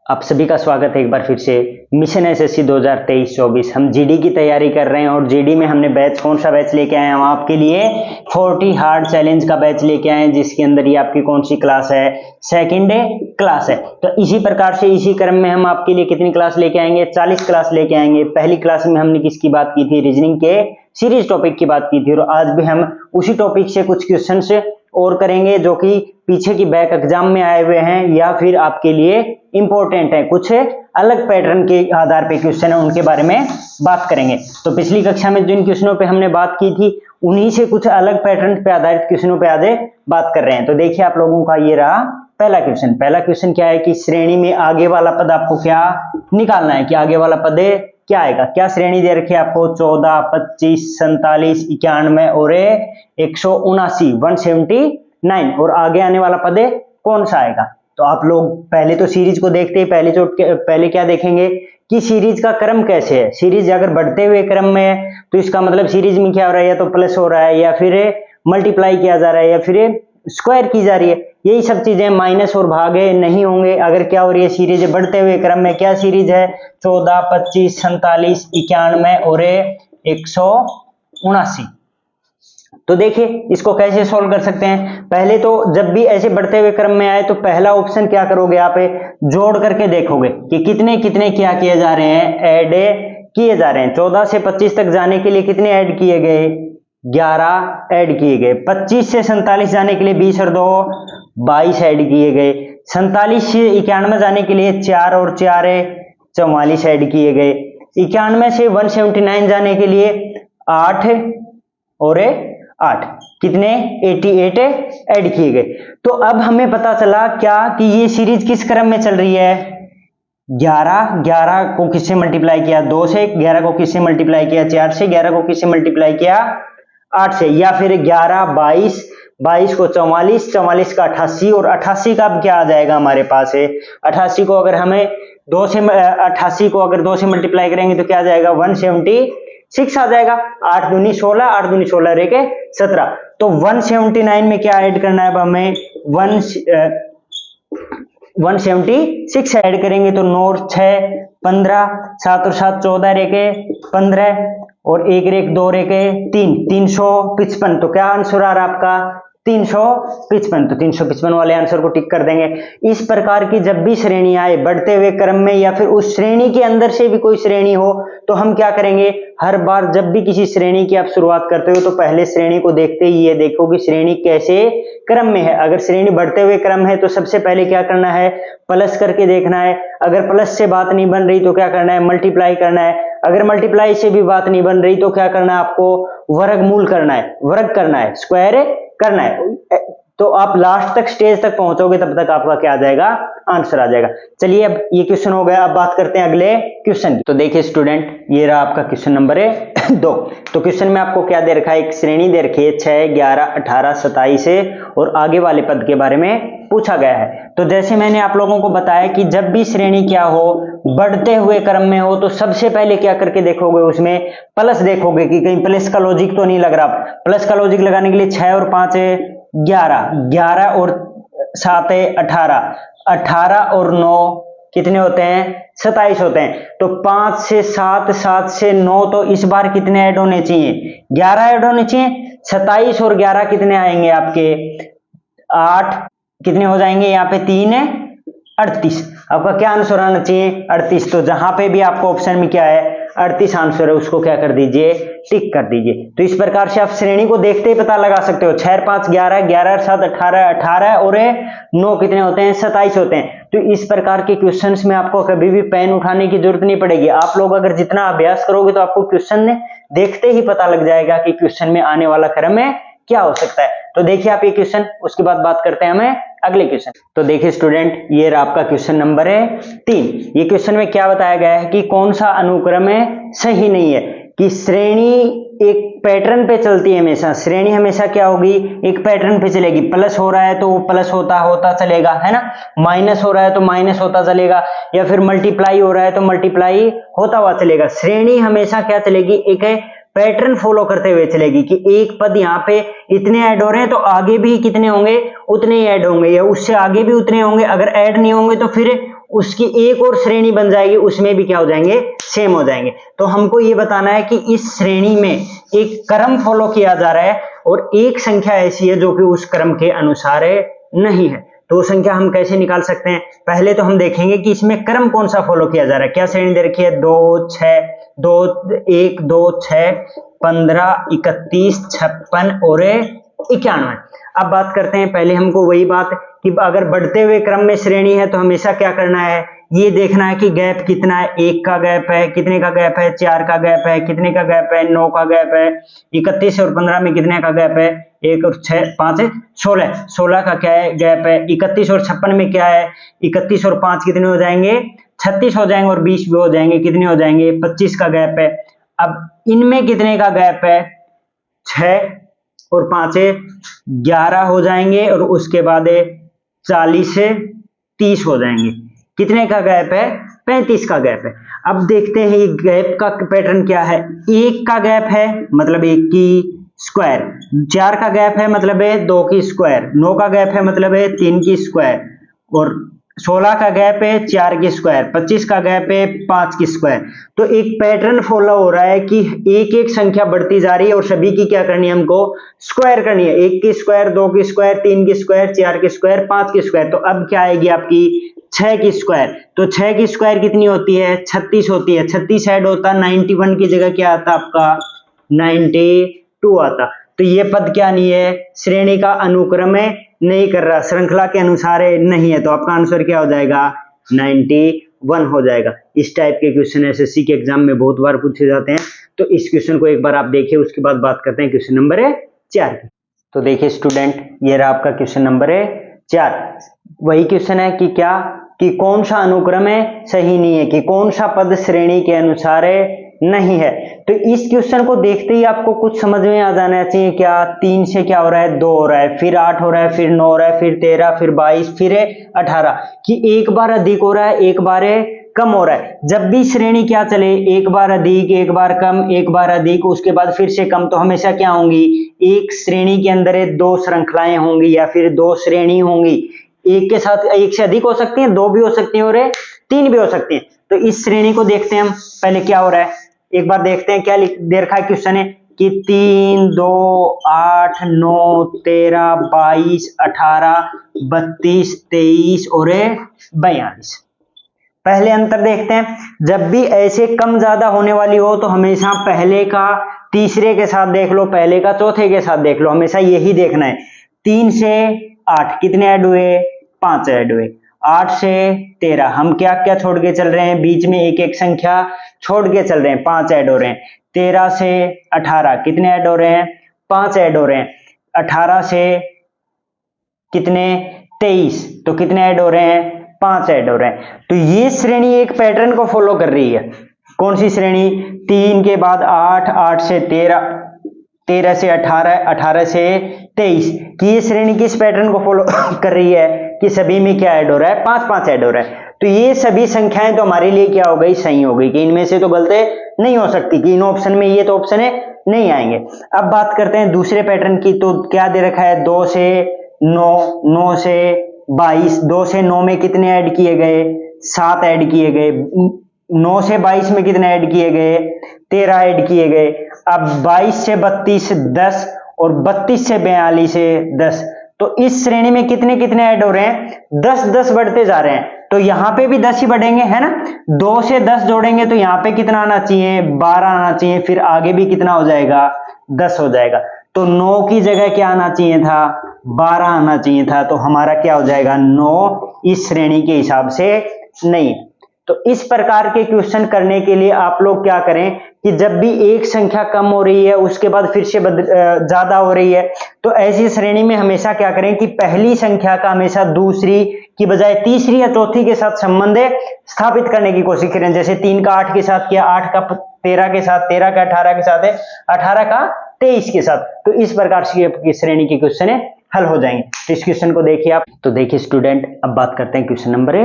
आप सभी का स्वागत है एक बार फिर से मिशन एसएससी 2023-24। हम जीडी की तैयारी कर रहे हैं और जीडी में हमने बैच कौन सा बैच लेके आए हैं हम आपके लिए 40 हार्ड चैलेंज का बैच लेके आए हैं, जिसके अंदर ये आपकी कौन सी क्लास है, सेकंड क्लास है। तो इसी प्रकार से इसी क्रम में हम आपके लिए कितनी क्लास लेके आएंगे, 40 क्लास लेके आएंगे। पहली क्लास में हमने किसकी बात की थी, रीजनिंग के सीरीज टॉपिक की बात की थी, और आज भी हम उसी टॉपिक से कुछ क्वेश्चन और करेंगे जो कि पीछे की बैक एग्जाम में आए हुए हैं या फिर आपके लिए इंपॉर्टेंट है, कुछ अलग पैटर्न के आधार पे क्वेश्चन है, उनके बारे में बात करेंगे। तो पिछली कक्षा में जिन क्वेश्चनों पे हमने बात की थी उन्हीं से कुछ अलग पैटर्न पे आधारित क्वेश्चनों पे आगे बात कर रहे हैं। तो देखिए आप लोगों का ये रहा पहला क्वेश्चन। पहला क्वेश्चन क्या है कि श्रेणी में आगे वाला पद आपको क्या निकालना है, कि आगे वाला पद क्या आएगा। क्या श्रेणी दे रखी है आपको, 14, 25, 47, 91 और 179, 179, और आगे आने वाला पद कौन सा आएगा। तो आप लोग पहले तो सीरीज को देखते हैं, पहले क्या देखेंगे कि सीरीज का क्रम कैसे है। सीरीज अगर बढ़ते हुए क्रम में है तो इसका मतलब सीरीज में क्या हो रहा है, या तो प्लस हो रहा है या फिर मल्टीप्लाई किया जा रहा है या फिर स्क्वायर की जा रही है, यही सब चीजें। माइनस और भागे नहीं होंगे अगर क्या हो रही है, सीरीज बढ़ते हुए क्रम में। क्या सीरीज है, 14, 25, 47, 91 और 179। तो देखिए इसको कैसे सोल्व कर सकते हैं। पहले तो जब भी ऐसे बढ़ते हुए क्रम में आए तो पहला ऑप्शन क्या करोगे, आप जोड़ करके देखोगे कि कितने कितने क्या किए जा रहे हैं, ऐड किए जा रहे हैं। 14 से 25 तक जाने के लिए कितने ऐड किए गए, 11 ऐड किए गए। 25 से 47 जाने के लिए 20 और 2 22 ऐड किए गए। 47 से 91 जाने के लिए 4 और 4 44 ऐड किए गए। 91 से 179 जाने के लिए 8 और 8 कितने, 88 ऐड किए गए। तो अब हमें पता चला क्या कि ये सीरीज किस क्रम में चल रही है। 11 को किससे मल्टीप्लाई किया, 2 से, 11 को किससे मल्टीप्लाई किया, 4 से, 11 को किससे मल्टीप्लाई किया, 8 से, या फिर 11, 22 को 44, 44 का 88, और 88 का अब क्या आ जाएगा हमारे पास है। 88 को अगर हमें 88 को अगर 2 से मल्टीप्लाई करेंगे तो क्या आ जाएगा, 176 आ जाएगा। 8 दूनी 16, 8 दूनी 16 रह के 17। तो 179 में क्या ऐड करना है, अब हमें 176 ऐड करेंगे तो 9 और 6 15, 7 और 7 14 रह के 15, और 1 रेख 2 रेख 3, 355। तो क्या आंसर आ रहा है आपका, 355। तो 355 वाले आंसर को टिक कर देंगे। इस प्रकार की जब भी श्रेणी आए बढ़ते हुए क्रम में, या फिर उस श्रेणी के अंदर से भी कोई श्रेणी हो, तो हम क्या करेंगे, हर बार जब भी किसी श्रेणी की आप शुरुआत करते हो तो पहले श्रेणी को देखते ही ये देखो कि श्रेणी कैसे क्रम में है। अगर श्रेणी बढ़ते हुए क्रम है तो सबसे पहले क्या करना है, प्लस करके देखना है। अगर प्लस से बात नहीं बन रही तो क्या करना है, मल्टीप्लाई करना है। अगर मल्टीप्लाई से भी बात नहीं बन रही तो क्या करना है, आपको वर्गमूल करना है, वर्ग करना है, स्क्वायर करना है। तो आप लास्ट तक स्टेज तक पहुंचोगे तब तक आपका क्या आ जाएगा, आंसर आ जाएगा। चलिए अब ये क्वेश्चन हो गया, अब बात करते हैं अगले क्वेश्चन की। तो देखिए स्टूडेंट, ये रहा आपका क्वेश्चन नंबर 2। तो क्वेश्चन में आपको क्या दे रखा है, एक श्रेणी दे रखी है 6, 11, 18, 27 और आगे वाले पद के बारे में पूछा गया है। तो जैसे मैंने आप लोगों को बताया कि जब भी श्रेणी क्या हो, बढ़ते हुए क्रम में हो, तो सबसे पहले क्या करके देखोगे, उसमें प्लस देखोगे कि कहीं प्लस का लॉजिक तो नहीं लग रहा। प्लस का लॉजिक लगाने के लिए 6 और 5 11, 11 और 7 18, 18 और 9 कितने होते हैं, 27 होते हैं। तो 5 से 7, 7 से 9, तो इस बार कितने ऐड होने चाहिए, 11 ऐड होने चाहिए। 27 और 11 कितने आएंगे आपके, 8 कितने हो जाएंगे यहाँ पे, 3 38। आपका क्या आंसर आना चाहिए, 38। तो जहां पे भी आपको ऑप्शन में क्या है 38 आंसर है, उसको क्या कर दीजिए, टिक कर दीजिए। तो इस प्रकार से आप श्रेणी को देखते ही पता लगा सकते हो। 6 और 5 11, 11 और 7 18, 18 और 9 कितने होते हैं, 27 होते हैं। तो इस प्रकार के क्वेश्चंस में आपको कभी भी पेन उठाने की जरूरत नहीं पड़ेगी। आप लोग अगर जितना अभ्यास करोगे तो आपको क्वेश्चन देखते ही पता लग जाएगा कि क्वेश्चन में आने वाला क्रम है क्या हो सकता है। तो देखिए आप ये क्वेश्चन, उसके बाद बात करते हैं हमें अगले क्वेश्चन। तो देखिए स्टूडेंट, ये रहा आपका क्वेश्चन नंबर 3। ये क्वेश्चन में क्या बताया गया है कि कौन सा अनुक्रम है सही नहीं है, कि श्रेणी एक पैटर्न पे चलती है हमेशा। श्रेणी हमेशा क्या होगी, एक पैटर्न पे चलेगी। प्लस हो रहा है तो वो प्लस होता चलेगा, है ना। माइनस हो रहा है तो माइनस होता चलेगा, या फिर मल्टीप्लाई हो रहा है तो मल्टीप्लाई होता हुआ चलेगा। श्रेणी हमेशा क्या चलेगी, एक पैटर्न फॉलो करते हुए चलेगी कि एक पद यहाँ पे इतने ऐड हो रहे हैं तो आगे भी कितने होंगे, उतने ही ऐड होंगे, या उससे आगे भी उतने होंगे। अगर ऐड नहीं होंगे तो फिर उसकी एक और श्रेणी बन जाएगी, उसमें भी क्या हो जाएंगे, सेम हो जाएंगे। तो हमको ये बताना है कि इस श्रेणी में एक क्रम फॉलो किया जा रहा है और एक संख्या ऐसी है जो कि उस क्रम के अनुसार नहीं है। तो वो संख्या हम कैसे निकाल सकते हैं? पहले तो हम देखेंगे कि इसमें क्रम कौन सा फॉलो किया जा रहा है। क्या श्रेणी दे रखी है? 2 6 2 1 2 6 15 31 56 और 91। अब बात करते हैं, पहले हमको वही बात कि अगर बढ़ते हुए क्रम में श्रेणी है तो हमेशा क्या करना है, ये देखना है कि गैप कितना है। 1 का गैप है, कितने का गैप है? 4 का गैप है, कितने का गैप है? 9 का गैप है। 31 और 15 में कितने का गैप है? 1 और 6 5 16 16 का क्या है गैप है। 31 और 56 में क्या है? 31 और 5 कितने हो जाएंगे? 36 हो जाएंगे और 20 भी हो जाएंगे। कितने हो जाएंगे? 25 का गैप है। अब इनमें कितने का गैप है? 6 और 5 11 हो जाएंगे और उसके बाद 40 से 30 हो जाएंगे। कितने का गैप है? 35 का गैप है। अब देखते हैं ये गैप का पैटर्न क्या है। 1 का गैप है मतलब 1 की स्क्वायर, 4 का गैप है मतलब 2 की स्क्वायर, 9 का गैप है मतलब 3 की स्क्वायर और 16 का गैप है 4 की स्क्वायर, 25 का गैप है 5 की स्क्वायर। तो एक पैटर्न फॉलो हो रहा है कि एक एक संख्या बढ़ती जा रही है और सभी की क्या करनी है, हमको स्क्वायर करनी है। 1 की स्क्वायर, 2 की स्क्वायर, 3 की स्क्वायर, 4 की स्क्वायर, 5 की स्क्वायर। तो अब क्या आएगी आपकी? 6 की स्क्वायर। तो 6 की स्क्वायर कितनी होती है? 36 होती है। 36 ऐड होता 91 की जगह क्या आता आपका? 92 आता। तो ये पद क्या नहीं है? श्रेणी का अनुक्रम नहीं कर रहा, श्रृंखला के अनुसार नहीं है। तो आपका आंसर क्या हो जाएगा? 91 हो जाएगा। इस टाइप के क्वेश्चन एसएससी के एग्जाम में बहुत बार पूछे जाते हैं। तो इस क्वेश्चन को एक बार आप देखिए, उसके बाद बात करते हैं क्वेश्चन नंबर 4 की। तो देखिए स्टूडेंट, ये रहा आपका क्वेश्चन नंबर 4। वही क्वेश्चन है कि क्या, कि कौन सा अनुक्रम सही नहीं है, कि कौन सा पद श्रेणी के अनुसार नहीं है। तो इस क्वेश्चन को देखते ही आपको कुछ समझ में आ जाना चाहिए। क्या 3 से क्या हो रहा है? 2 हो रहा है, फिर 8 हो रहा है, फिर 9 हो रहा है, फिर 13, फिर 22, फिर 18, कि एक बार अधिक हो रहा है, एक बार कम हो रहा है। जब भी श्रेणी क्या चले, एक बार अधिक, एक बार कम, एक बार अधिक, उसके बाद फिर से कम, तो हमेशा क्या होंगी? एक श्रेणी के अंदर 2 श्रृंखलाएं होंगी या फिर 2 श्रेणी होंगी। एक के साथ एक से अधिक हो सकती हैं, 2 भी हो सकती हैं और 3 भी हो सकती हैं। तो इस श्रेणी को देखते हैं हम पहले क्या हो रहा है, एक बार देखते हैं क्या दे रखा है क्वेश्चन है कि 3 2 8 9 13 22 18 32 23 और 42। पहले अंतर देखते हैं। जब भी ऐसे कम ज्यादा होने वाली हो तो हमेशा पहले का तीसरे के साथ देख लो, पहले का चौथे के साथ देख लो, हमेशा यही देखना है। 3 से 8 कितने ऐड हुए? 5 ऐड हुए। 8 से 13 हम क्या क्या छोड़ के चल रहे हैं? बीच में एक एक संख्या छोड़ के चल रहे हैं, 5 ऐड हो रहे हैं। 13 से 18 कितने ऐड हो रहे हैं? 5 ऐड हो रहे हैं। 18 से कितने? 23, तो कितने ऐड हो रहे हैं? 5 ऐड हो रहे हैं। तो ये श्रेणी एक पैटर्न को फॉलो कर रही है। कौन सी श्रेणी? 3 के बाद 8, 8 से 13, 13 से 18, 18 से 23, कि ये श्रेणी किस पैटर्न को फॉलो कर रही है कि सभी में क्या ऐड हो रहा है? 5 5 ऐड हो रहा है। तो ये सभी संख्याएं तो हमारे लिए क्या हो गई? सही हो गई, कि इनमें से तो गलती नहीं हो सकती, कि इन ऑप्शन में ये तो ऑप्शन नहीं आएंगे। अब बात करते हैं दूसरे पैटर्न की। तो क्या दे रखा है? 2 से 9, 9 से 22, 2 से 9 में कितने ऐड किए गए? 7 ऐड किए गए। 9 से 22 में कितने ऐड किए गए? 13 ऐड किए गए। अब 22 से 32 10 और 32 से 42 10। तो इस श्रेणी में कितने कितने ऐड हो रहे हैं? 10 10 बढ़ते जा रहे हैं। तो यहाँ पे भी 10 ही बढ़ेंगे, है ना। 2 से 10 जोड़ेंगे तो यहाँ पे कितना आना चाहिए? 12 आना चाहिए। फिर आगे भी कितना हो जाएगा? 10 हो जाएगा। तो 9 की जगह क्या आना चाहिए था? 12 आना चाहिए था। तो हमारा क्या हो जाएगा? 9 इस श्रेणी के हिसाब से नहीं। तो इस प्रकार के क्वेश्चन करने के लिए आप लोग क्या करें कि जब भी एक संख्या कम हो रही है उसके बाद फिर से ज्यादा हो रही है, तो ऐसी श्रेणी में हमेशा क्या करें कि पहली संख्या का हमेशा दूसरी की बजाय तीसरी या चौथी के साथ संबंध स्थापित करने की कोशिश करें। जैसे 3 का 8 के साथ किया, 8 का 13 के साथ, 13 का 18 के साथ है, 18 का 23 के साथ। तो इस प्रकार से श्रेणी के क्वेश्चन हल हो जाएंगे। तो इस क्वेश्चन को देखिए आप। तो देखिए स्टूडेंट, अब बात करते हैं क्वेश्चन नंबर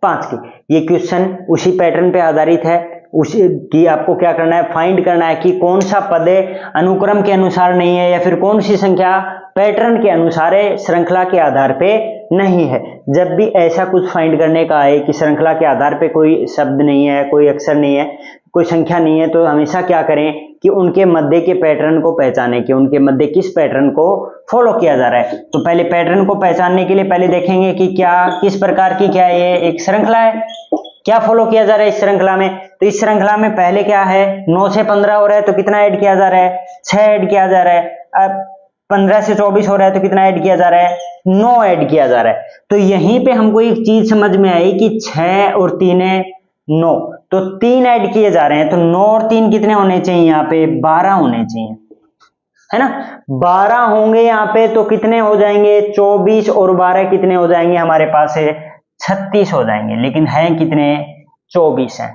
5 की। ये क्वेश्चन उसी पैटर्न पे आधारित है। उसी की आपको क्या करना है? फाइंड करना है कि कौन सा पद अनुक्रम के अनुसार नहीं है या फिर कौन सी संख्या पैटर्न के अनुसार है, श्रृंखला के आधार पे नहीं है। जब भी ऐसा कुछ फाइंड करने का आए कि श्रृंखला के आधार पे कोई शब्द नहीं है, कोई अक्षर नहीं है, कोई संख्या नहीं है, तो हमेशा क्या करें कि उनके मध्य के पैटर्न को पहचानें कि उनके मध्य किस पैटर्न को फॉलो किया जा रहा है। तो पहले पैटर्न को पहचानने के लिए पहले देखेंगे कि क्या किस प्रकार की क्या ये एक श्रृंखला है, क्या फॉलो किया जा रहा है इस श्रृंखला में। तो इस श्रृंखला में पहले क्या है, 9 से 15 हो रहा है तो कितना ऐड किया जा रहा है, 6 ऐड किया जा रहा है। अब 15 से 24 हो रहा है तो कितना ऐड किया जा रहा है, 9 ऐड किया जा रहा है। तो यहीं पे हमको एक चीज समझ में आई कि 6 और 3 है 9, तो 3 ऐड किए जा रहे हैं। तो 9 और 3 कितने होने चाहिए, यहाँ पे 12 होने चाहिए, है ना। 12 होंगे यहाँ पे तो कितने हो जाएंगे, 24 और 12 कितने हो जाएंगे, हमारे पास है 36 हो जाएंगे। लेकिन है कितने, 24 है।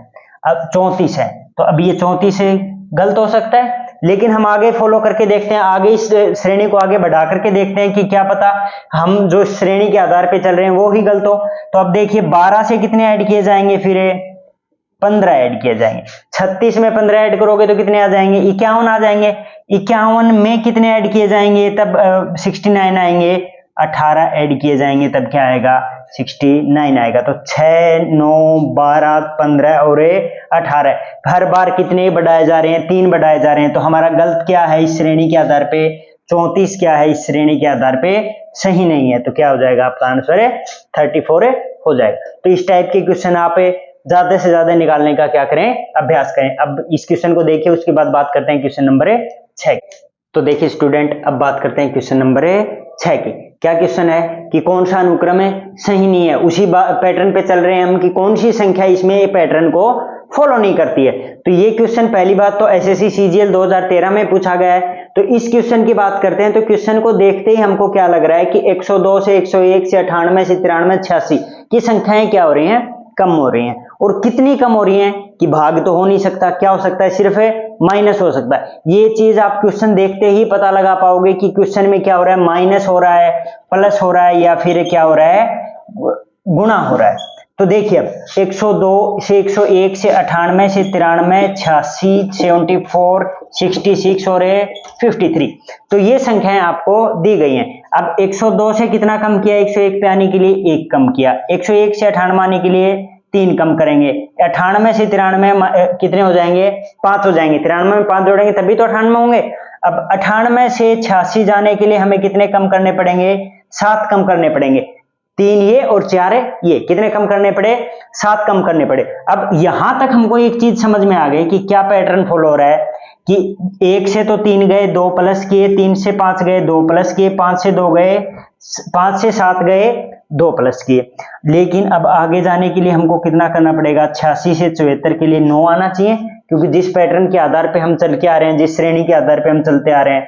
अब 34 है, तो अब ये 34 से गलत हो सकता है। लेकिन हम आगे फॉलो करके देखते हैं, आगे इस श्रेणी को आगे बढ़ा करके देखते हैं कि क्या पता हम जो श्रेणी के आधार पे चल रहे हैं वो ही गलत हो। तो अब देखिए 12 से कितने ऐड किए जाएंगे, फिर 15 ऐड किए जाएंगे। 36 में 15 ऐड करोगे तो कितने आ जाएंगे, 51 आ जाएंगे। 51 में कितने ऐड किए जाएंगे, तब 69 आएंगे। 18 ऐड किए जाएंगे तब क्या आएगा, 69 आएगा। तो 6, 9, 12, 15 और 18 हर बार कितने बढ़ाए जा रहे हैं, 3 बढ़ाए जा रहे हैं। तो हमारा गलत क्या है इस श्रेणी के आधार पे, 34 क्या है इस श्रेणी के आधार पे सही नहीं है। तो क्या हो जाएगा, आपका आंसर है 34 हो जाएगा। तो इस टाइप के क्वेश्चन आप ज्यादा से ज्यादा निकालने का क्या करें, अभ्यास करें। अब इस क्वेश्चन को देखिए, उसके बाद बात करते हैं क्वेश्चन नंबर 6। तो देखिए स्टूडेंट, अब बात करते हैं क्वेश्चन नंबर 6 की। क्या क्वेश्चन है कि कौन सा अनुक्रम है सही नहीं है, उसी पैटर्न पे चल रहे हैं हम कि कौन सी संख्या इसमें ये पैटर्न को फॉलो नहीं करती है। तो ये क्वेश्चन पहली बात तो एसएससी सीजीएल 2013 में पूछा गया है। तो इस क्वेश्चन की बात करते हैं। तो क्वेश्चन को देखते ही हमको क्या लग रहा है कि 102 से 101 से 98 से 93 86 की संख्याएं क्या हो रही हैं, कम हो रही हैं। और कितनी कम हो रही हैं कि भाग तो हो नहीं सकता, क्या हो सकता है, सिर्फ माइनस हो सकता है। ये चीज आप क्वेश्चन देखते ही पता लगा पाओगे कि क्वेश्चन में क्या हो रहा है, माइनस हो रहा है, प्लस हो रहा है, या फिर क्या हो रहा है, गुणा हो रहा है। तो देखिए अब 102 से 101 से 98 से 93 86 74 66 और 53, तो ये संख्याएं आपको दी गई हैं। अब 102 से कितना कम किया, 101 पे आने के लिए 1 कम किया, 101 से 98 आने के लिए 3 कम करेंगे, 98 से 93 कितने हो जाएंगे, 5 हो जाएंगे। 93 में 5 जोड़ेंगे तभी तो 98 होंगे। अब 98 से 86 जाने के लिए हमें कितने कम करने पड़ेंगे, 7 कम करने पड़ेंगे। 3 ये और 4 ये, कितने कम करने पड़े, 7 कम करने पड़े। अब यहां तक हमको एक चीज समझ में आ गई कि क्या पैटर्न फॉलो हो रहा है कि 1 से तो 3 गए, 2 प्लस किए, 3 से 5 गए, 2 प्लस किए, 5 से 2 गए, 5 से 7 गए, 2 प्लस किए। लेकिन अब आगे जाने के लिए हमको कितना करना पड़ेगा, 86 से 74 के लिए 9 आना चाहिए, क्योंकि जिस पैटर्न के आधार पे हम चल के आ रहे हैं, जिस श्रेणी के आधार पे हम चलते आ रहे हैं,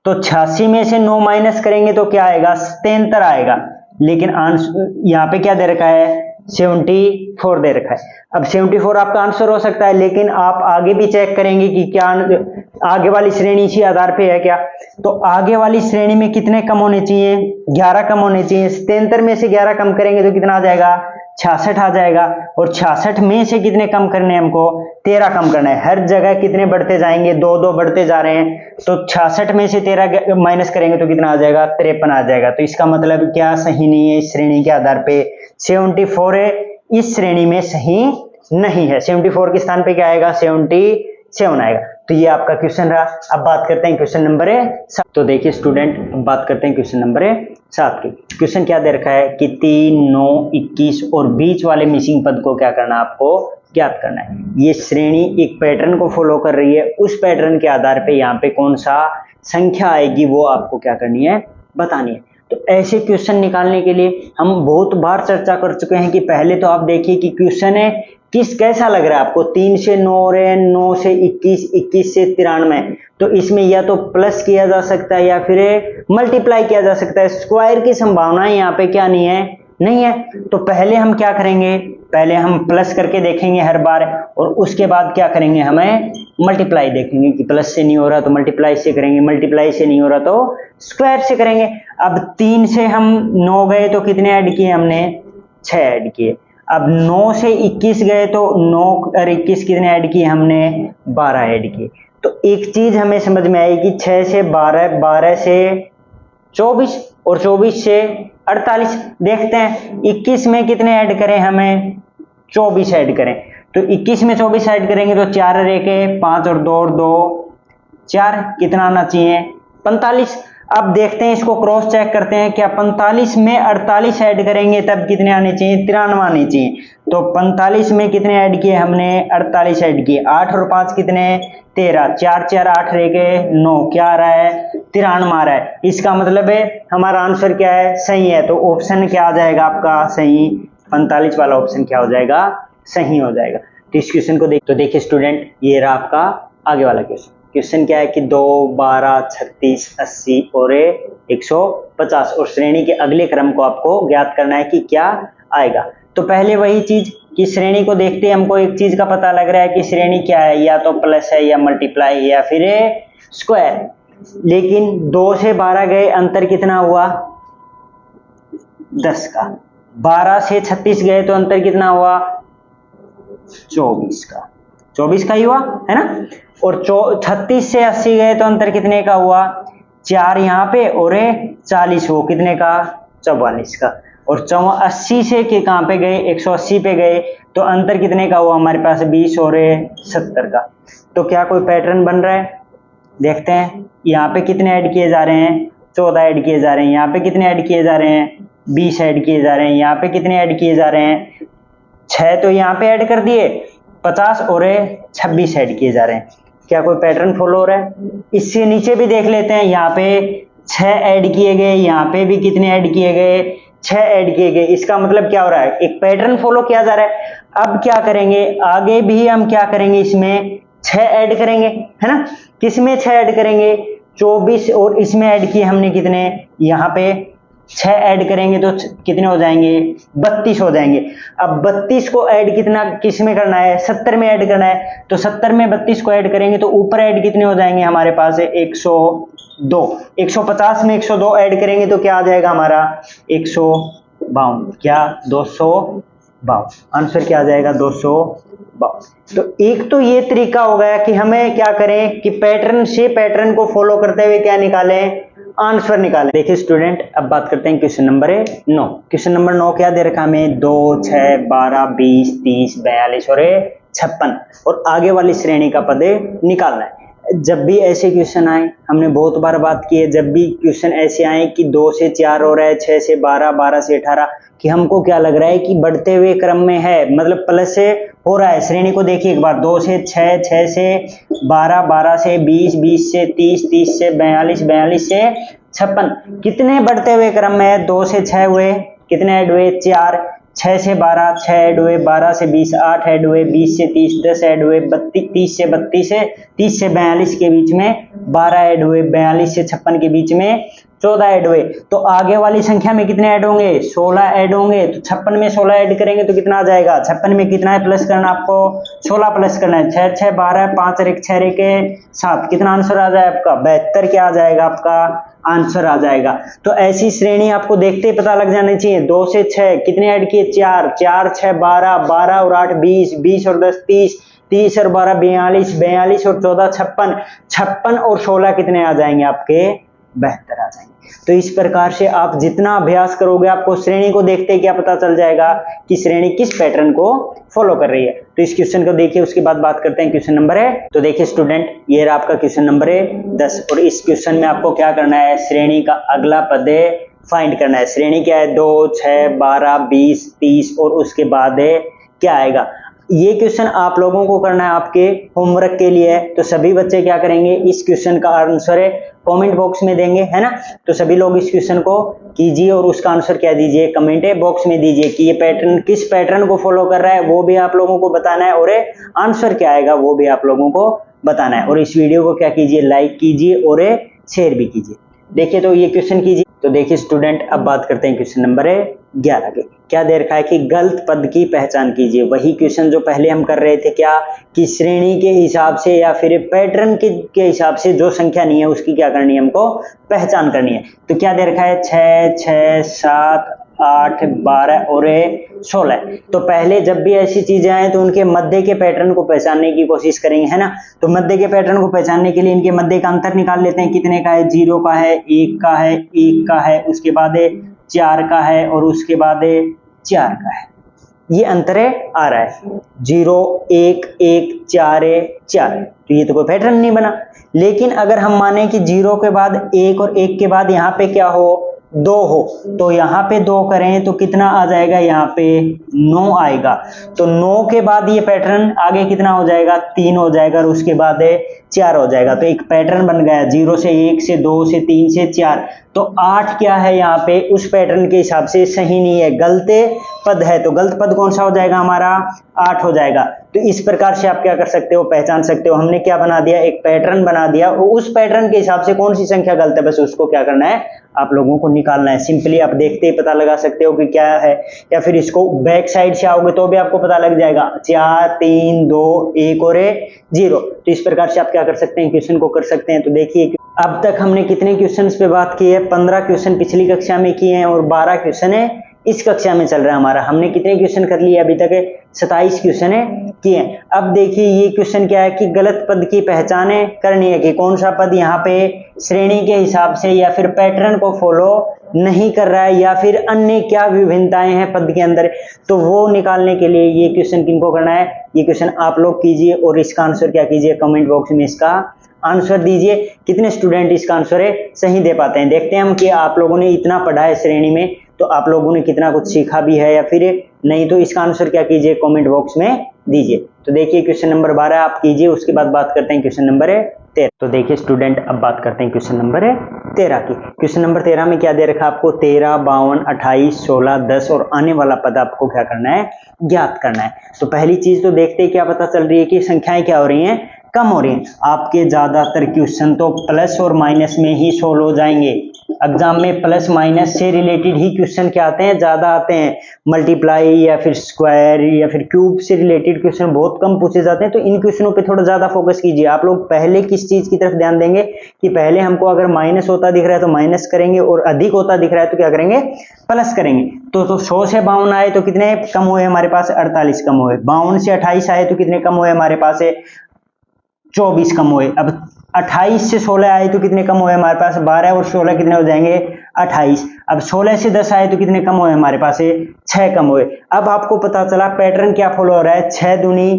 तो 86 में से 9 माइनस करेंगे तो क्या आएगा, 73 आएगा। लेकिन यहाँ पे क्या दे रखा है, 74 दे रखा है। अब 74 आपका आंसर हो सकता है, लेकिन आप आगे भी चेक करेंगे कि क्या आगे वाली श्रेणी इसी आधार पे है क्या। तो आगे वाली श्रेणी में कितने कम होने चाहिए, 11 कम होने चाहिए। 77 में से 11 कम करेंगे तो कितना आ जाएगा, 66 आ जाएगा। और 66 में से कितने कम करने हैं हमको, 13 कम करना है। हर जगह कितने बढ़ते जाएंगे, 2 बढ़ते जा रहे हैं। तो 66 में से 13 माइनस करेंगे तो कितना आ जाएगा, 53 आ जाएगा। तो इसका मतलब क्या सही नहीं है इस श्रेणी के आधार पे, 74 इस श्रेणी में सही नहीं है। 74 के स्थान पे क्या आएगा, 77 आएगा। तो ये आपका क्वेश्चन रहा। अब बात करते हैं क्वेश्चन नंबर 7। तो देखिए स्टूडेंट, अब बात करते हैं क्वेश्चन नंबर 7 की। क्वेश्चन क्या दे रखा है कि 3, 9, 21 और बीच वाले मिसिंग पद को क्या करना है, आपको ज्ञात करना है। ये श्रेणी एक पैटर्न को फॉलो कर रही है, उस पैटर्न के आधार पे यहाँ पे कौन सा संख्या आएगी वो आपको क्या करनी है, बतानी है। तो ऐसे क्वेश्चन निकालने के लिए हम बहुत बार चर्चा कर चुके हैं कि पहले तो आप देखिए कि क्वेश्चन है कैसा लग रहा है आपको। 3 से 9 है, 9 से 21, 21 से 93, तो इसमें या तो प्लस किया जा सकता है या फिर मल्टीप्लाई किया जा सकता है। स्क्वायर की संभावना यहाँ पे क्या नहीं है। तो पहले हम क्या करेंगे, पहले हम प्लस करके देखेंगे हर बार, और उसके बाद क्या करेंगे, हमें मल्टीप्लाई देखेंगे कि प्लस से नहीं हो रहा तो मल्टीप्लाई से करेंगे, मल्टीप्लाई से नहीं हो रहा तो स्क्वायर से करेंगे। अब 3 से हम 9 गए तो कितने ऐड किए हमने, 6 ऐड किए। अब 9 से 21 गए तो 9 और 21 कितने ऐड किए हमने, 12 ऐड किए। तो एक चीज हमें समझ में आई कि 6 से 12, 12 से 24 और 24 से 48। देखते हैं 21 में कितने ऐड करें, हमें 24 ऐड करें। तो 21 में 24 ऐड करेंगे तो 4 रेके 5 और 2 और 2 4, कितना आना चाहिए 45। अब देखते हैं, इसको क्रॉस चेक करते हैं, क्या 45 में 48 ऐड करेंगे तब कितने आने चाहिए, 93 आने चाहिए। तो 45 में कितने ऐड किए हमने, 48 ऐड किए। 8 और 5 कितने 13, 4 4 8 रेके 9, क्या आ रहा है 93 आ रहा है। इसका मतलब है हमारा आंसर क्या है, सही है। तो ऑप्शन क्या आ जाएगा आपका सही, 45 वाला ऑप्शन क्या हो जाएगा, सही हो जाएगा। तो इस क्वेश्चन को तो देखिए स्टूडेंट, ये रहा आपका आगे वाला क्वेश्चन। क्वेश्चन क्या है कि 2, 12, 36, 80 और 150 और श्रेणी के अगले क्रम को आपको ज्ञात करना है कि क्या आएगा। तो पहले वही चीज कि श्रेणी को देखते हमको एक चीज का पता लग रहा है कि श्रेणी क्या है, या तो प्लस है या मल्टीप्लाई है या फिर स्क्वायर। लेकिन 2 से 12 गए, अंतर कितना हुआ 10 का। 12 से 36 गए तो अंतर कितना हुआ 24 का, 24 का ही हुआ है ना। और 36 से 80 गए तो अंतर कितने का हुआ 4 यहाँ पे और 40 हो कितने का 44 का। और 80 से के कहाँ पे गए 180 पे गए तो अंतर कितने का हुआ हमारे पास 20 और 70 का। तो क्या कोई पैटर्न बन रहा है, देखते हैं। यहाँ पे कितने ऐड किए जा रहे हैं 14 ऐड किए जा रहे हैं, यहाँ पे कितने ऐड किए जा रहे हैं 20 ऐड किए जा रहे हैं, यहाँ पे कितने ऐड किए जा रहे हैं 6 तो यहाँ पे ऐड कर दिए, 50 और 26 ऐड किए जा रहे हैं। क्या कोई पैटर्न फॉलो हो रहा है। इससे नीचे भी देख लेते हैं, यहाँ पे 6 ऐड किए गए, यहाँ पे भी कितने ऐड किए गए 6 ऐड किए गए। इसका मतलब क्या हो रहा है, एक पैटर्न फॉलो किया जा रहा है। अब क्या करेंगे, आगे भी हम क्या करेंगे, इसमें 6 ऐड करेंगे है ना। किसमें 6 ऐड करेंगे 24 और इसमें ऐड किए हमने कितने, यहाँ पे 6 ऐड करेंगे तो कितने हो जाएंगे 32 हो जाएंगे। अब 32 को ऐड कितना किस में करना है 70 में ऐड करना है। तो 70 में 32 को ऐड करेंगे तो ऊपर ऐड कितने हो जाएंगे हमारे पास 102। 150 में 102 ऐड करेंगे तो क्या आ जाएगा हमारा 152, क्या 252। आंसर क्या आ जाएगा 252। तो एक तो ये तरीका हो गया कि हमें क्या करें कि पैटर्न से पैटर्न को फॉलो करते हुए क्या निकालें, आंसर निकालें। देखिए स्टूडेंट, अब बात करते हैं क्वेश्चन नंबर 9। क्वेश्चन नंबर 9 क्या दे रखा हमें 2, 6, 12, 20, 30, 42 और 56 और आगे वाली श्रेणी का पद निकालना है। जब भी ऐसे क्वेश्चन आए, हमने बहुत बार बात की है, जब भी क्वेश्चन ऐसे आए कि 2 से 4 हो रहा है, 6 से 12, 12 से 18, कि हमको क्या लग रहा है कि बढ़ते हुए क्रम में है, मतलब प्लस से हो रहा है। श्रेणी को देखिए एक बार, 2 से 6, 6 से 12, 12 से 20, 20 से 30, 30 से 42, 42 से 56, कितने बढ़ते हुए क्रम में है। 2 से 6 हुए, कितने ऐड हुए 4, 6 से 12 6 ऐड हुए, 12 से 20 8 ऐड हुए, 20 से 30 10 ऐड हुए, 30 से 32 से 30 से 42 के बीच में 12 ऐड हुए, 42 से 56 के बीच में 14 ऐड हुए। तो आगे वाली संख्या में कितने ऐड होंगे 16 ऐड होंगे। तो 56 में 16 ऐड करेंगे तो कितना आ जाएगा, 56 में कितना है प्लस करना आपको 16 प्लस करना है, 6 6 12 5 और 1 6 रे के 7, कितना आंसर आ जाए आपका 72, क्या आ जाएगा आपका आंसर आ जाएगा। तो ऐसी श्रेणी आपको देखते ही पता लग जानी चाहिए। 2 से 6 कितने ऐड किए 4, 4 6 12, 12 और 8 20, 20 और 10 30, 30 और 12 42, 42 और 14 56, 56 और 16 कितने आ जाएंगे आपके 72 आ जाएंगे। तो इस प्रकार से आप जितना अभ्यास करोगे आपको श्रेणी को देखते ही क्या पता चल जाएगा कि श्रेणी किस पैटर्न को फॉलो कर रही है। तो इस क्वेश्चन को देखिए, उसके बाद बात करते हैं क्वेश्चन नंबर है। तो देखिए स्टूडेंट, ये रहा आपका क्वेश्चन नंबर 10 और इस क्वेश्चन में आपको क्या करना है, श्रेणी का अगला पद फाइंड करना है। श्रेणी क्या है 2 6 12 20 30 और उसके बाद क्या आएगा। ये क्वेश्चन आप लोगों को करना है, आपके होमवर्क के लिए है। तो सभी बच्चे क्या करेंगे, इस क्वेश्चन का आंसर कमेंट बॉक्स में देंगे, है ना। तो सभी लोग इस क्वेश्चन को कीजिए और उसका आंसर क्या दीजिए, कमेंट बॉक्स में दीजिए कि ये पैटर्न किस पैटर्न को फॉलो कर रहा है, वो भी आप लोगों को बताना है और आंसर क्या आएगा वो भी आप लोगों को बताना है। और इस वीडियो को क्या कीजिए, लाइक कीजिए और शेयर भी कीजिए। देखिए तो ये क्वेश्चन कीजिए। तो देखिए स्टूडेंट, अब बात करते हैं क्वेश्चन नंबर 11 के। क्या दे रखा है कि गलत पद की पहचान कीजिए। वही क्वेश्चन जो पहले हम कर रहे थे, क्या कि श्रेणी के हिसाब से या फिर पैटर्न के हिसाब से जो संख्या नहीं है उसकी क्या करनी है, हमको पहचान करनी है। तो क्या दे रखा है 6 6 7 8, 12 और 16। तो पहले जब भी ऐसी चीजें आए तो उनके मध्य के पैटर्न को पहचानने की कोशिश करेंगे, है ना। तो मध्य के पैटर्न को पहचानने के लिए इनके मध्य का अंतर निकाल लेते हैं। कितने का है? 0 का है, 1 का है, 1 का है, उसके बाद 4 का है और उसके बाद 4 का है। ये अंतर आ रहा है 0, 1, 1, 4, 4। तो ये तो कोई पैटर्न नहीं बना। लेकिन अगर हम माने कि 0 के बाद 1 और 1 के बाद यहाँ पे क्या हो? 2 हो, तो यहाँ पे 2 करें तो कितना आ जाएगा? यहाँ पे 9 आएगा। तो 9 के बाद ये पैटर्न आगे कितना हो जाएगा? 3 हो जाएगा और उसके बाद 4 हो जाएगा। तो एक पैटर्न बन गया 0 से 1 से 2 से 3 से 4। तो 8 क्या है? यहाँ पे उस पैटर्न के हिसाब से सही नहीं है, गलत पद है। तो गलत पद कौन सा हो जाएगा? हमारा 8 हो जाएगा। तो इस प्रकार से आप क्या कर सकते हो? पहचान सकते हो। हमने क्या बना दिया? एक पैटर्न बना दिया। उस पैटर्न के हिसाब से कौन सी संख्या गलत है, बस उसको क्या करना है? आप लोगों को निकालना है। सिंपली आप देखते ही पता लगा सकते हो कि क्या है, या फिर इसको बैक साइड से आओगे तो भी आपको पता लग जाएगा। 4, 3, 2, 1 और 0। तो इस प्रकार से आप क्या कर सकते हैं? क्वेश्चन को कर सकते हैं। तो देखिए अब तक हमने कितने क्वेश्चंस पे बात की है? 15 क्वेश्चन पिछली कक्षा में किए हैं और 12 क्वेश्चन है इस कक्षा में चल रहा है हमारा। हमने कितने क्वेश्चन कर लिए अभी तक? 27 क्वेश्चन किए हैं। अब देखिए ये क्वेश्चन क्या है कि गलत पद की पहचान करनी है कि कौन सा पद यहाँ पे श्रेणी के हिसाब से या फिर पैटर्न को फॉलो नहीं कर रहा है, या फिर अन्य क्या विभिन्नताएं हैं पद के अंदर। तो वो निकालने के लिए ये क्वेश्चन किनको करना है? ये क्वेश्चन आप लोग कीजिए और इसका आंसर क्या कीजिए? कमेंट बॉक्स में इसका आंसर दीजिए। कितने स्टूडेंट इसका आंसर सही दे पाते हैं? देखते हैं हम कि आप लोगों ने इतना पढ़ा है श्रेणी में तो आप लोगों ने कितना कुछ सीखा भी है या फिर नहीं। तो इसका आंसर क्या कीजिए? कमेंट बॉक्स में दीजिए। तो देखिए क्वेश्चन नंबर 12 आप कीजिए, उसके बाद बात करते हैं क्वेश्चन नंबर 13। तो देखिए स्टूडेंट अब बात करते हैं क्वेश्चन नंबर 13 की। क्वेश्चन नंबर 13 में क्या दे रखा है आपको? 13, 52, 28, 16, 10 और आने वाला पद आपको क्या करना है? ज्ञात करना है। तो पहली चीज तो देखते हैं क्या पता चल रही है कि संख्याएं क्या हो रही हैं? कम हो रही हैं। आपके ज्यादातर क्वेश्चन तो प्लस और माइनस में ही सोल्व हो जाएंगे। एग्जाम में प्लस माइनस से रिलेटेड ही क्वेश्चन क्या आते हैं? ज्यादा आते हैं। मल्टीप्लाई या फिर स्क्वायर या फिर क्यूब से रिलेटेड क्वेश्चन बहुत कम पूछे जाते हैं। तो इन क्वेश्चनों पे थोड़ा ज्यादा फोकस कीजिए। आप लोग पहले किस चीज की तरफ ध्यान देंगे कि पहले हमको अगर माइनस होता दिख रहा है तो माइनस करेंगे और अधिक होता दिख रहा है तो क्या करेंगे? प्लस करेंगे। तो 100 से 52 आए तो कितने कम हुए हमारे पास? 48 कम हुए। 52 से 28 आए तो कितने कम हुए हमारे पास? 24 कम हुए। अब 28 से 16 आए तो कितने कम हुए हमारे पास? 12 और 16 कितने हो जाएंगे? 28। अब 16 से 10 आए तो कितने कम हुए हमारे पास? 6 कम हुए। अब आपको पता चला पैटर्न क्या फॉलो हो रहा है? 6 दूनी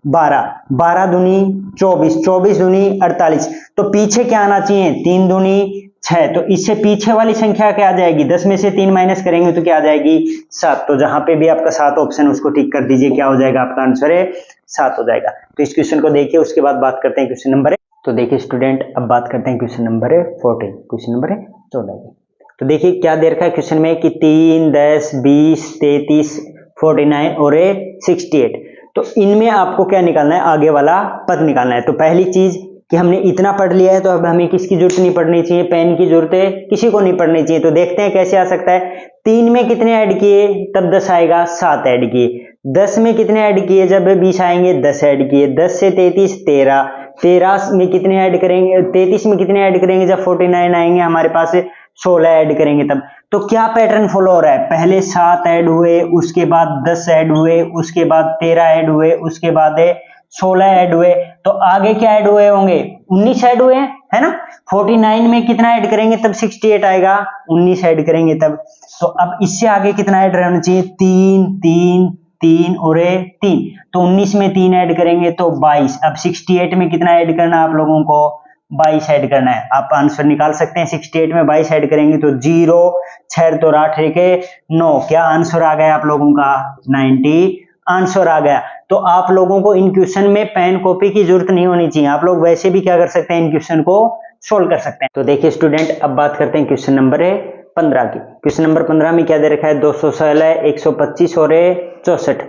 12, 12 दूनी 24, 24 दूनी 48। तो पीछे क्या आना चाहिए? 3 दूनी 6। तो इससे पीछे वाली संख्या क्या आ जाएगी? 10 में से 3 माइनस करेंगे तो क्या आ जाएगी? 7। तो जहां पे भी आपका 7 ऑप्शन उसको टिक कर दीजिए। क्या हो जाएगा? आपका आंसर 7 हो जाएगा। तो इस क्वेश्चन को देखिए, उसके बाद बात करते हैं क्वेश्चन नंबर। तो देखिए स्टूडेंट अब बात करते हैं क्वेश्चन नंबर 14, क्वेश्चन नंबर 14 की। तो देखिए क्या दे रखा है क्वेश्चन में कि 3, 10, 20, 33, 49 और 68। तो इनमें आपको क्या निकालना है? आगे वाला पद निकालना है। तो पहली चीज कि हमने इतना पढ़ लिया है तो अब हमें किसकी जरूरत नहीं पड़नी चाहिए? पेन की जरूरत है किसी को नहीं पड़नी चाहिए। तो देखते हैं कैसे आ सकता है। 3 में कितने ऐड किए तब 10 आएगा? 7 ऐड किए। 10 में कितने ऐड किए जब 20 आएंगे? 10 ऐड किए। 10 से 33 13। 13 में कितने ऐड करेंगे? 33 में कितने ऐड करेंगे जब 49 आएंगे हमारे पास? 16 ऐड करेंगे तब। तो क्या पैटर्न फॉलो हो रहा है? पहले 7 ऐड हुए, उसके बाद 10 ऐड हुए, उसके बाद 13 ऐड हुए, उसके बाद 16 ऐड हुए। तो आगे क्या ऐड हुए होंगे? 19 ऐड हुए हैं, है ना। 49 में कितना ऐड करेंगे तब 68 आएगा? 19 ऐड करेंगे तब। तो अब इससे आगे कितना ऐड रहना चाहिए? 3, 3, 3 और 3। तो 19 में 3 ऐड करेंगे तो 22। अब 68 में कितना ऐड करना है आप लोगों को? 22 ऐड करना है। आप आंसर निकाल सकते हैं। 68 में 22 ऐड करेंगे तो 0, 6 तो 8 9। क्या आंसर आ गया आप लोगों का? 90 आंसर आ गया। तो आप लोगों को इन क्वेश्चन में पेन कॉपी की जरूरत नहीं होनी चाहिए। आप लोग वैसे भी क्या कर सकते हैं? इन क्वेश्चन को सोल्व कर सकते हैं। तो देखिए स्टूडेंट अब बात करते हैं क्वेश्चन नंबर 15 की। क्वेश्चन नंबर 15 में क्या दे रखा है? 216, 125 और 64।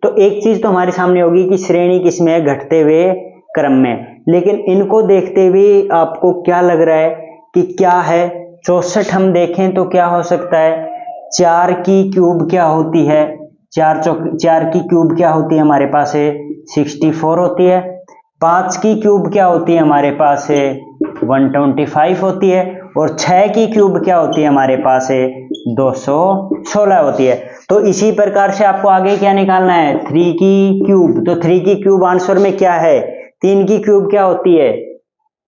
तो एक चीज तो हमारे सामने होगी कि श्रेणी किसमें है? घटते हुए क्रम में। लेकिन इनको देखते हुए आपको क्या लग रहा है कि क्या है? 64 हम देखें तो क्या हो सकता है? 4 की क्यूब क्या होती है? 4 की क्यूब क्या होती है हमारे पास? 64 होती है। 5 की क्यूब क्या होती है हमारे पास? 125 होती है। और 6 की क्यूब क्या होती है हमारे पास है 216 होती है। तो इसी प्रकार से आपको आगे क्या निकालना है 3 की क्यूब। तो 3 की क्यूब आंसर में क्या है 3 की क्यूब क्या होती है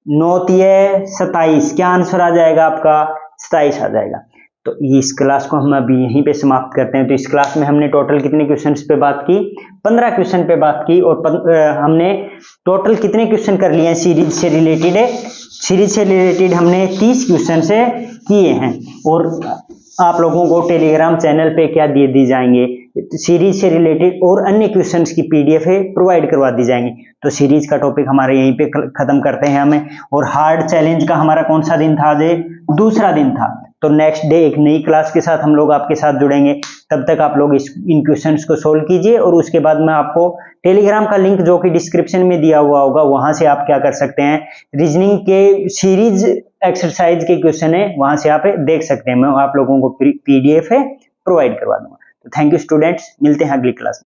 9 तिये 27, क्या आंसर आ जाएगा आपका 27 आ जाएगा। तो इस क्लास को हम अभी यहीं पे समाप्त करते हैं। तो इस क्लास में हमने टोटल कितने क्वेश्चंस पे बात की 15 क्वेश्चन पे बात की और हमने टोटल कितने क्वेश्चन कर लिए हैं सीरीज से रिलेटेड है। सीरीज से रिलेटेड हमने 30 क्वेश्चन से किए हैं और आप लोगों को टेलीग्राम चैनल पे क्या दिए दी जाएंगे सीरीज से रिलेटेड और अन्य क्वेश्चंस की पीडीएफ प्रोवाइड करवा दी जाएंगी। तो सीरीज का टॉपिक हमारे यहीं पे खत्म करते हैं हमें। और हार्ड चैलेंज का हमारा कौन सा दिन था आज दूसरा दिन था। तो नेक्स्ट डे एक नई क्लास के साथ हम लोग आपके साथ जुड़ेंगे। तब तक आप लोग इन क्वेश्चंस को सोल्व कीजिए और उसके बाद मैं आपको टेलीग्राम का लिंक जो कि डिस्क्रिप्शन में दिया हुआ होगा वहां से आप क्या कर सकते हैं रीजनिंग के सीरीज एक्सरसाइज के क्वेश्चन है वहां से आप देख सकते हैं। मैं आप लोगों को पीडीएफ प्रोवाइड करवा दूंगा। तो थैंक यू स्टूडेंट्स, मिलते हैं अगली क्लास में।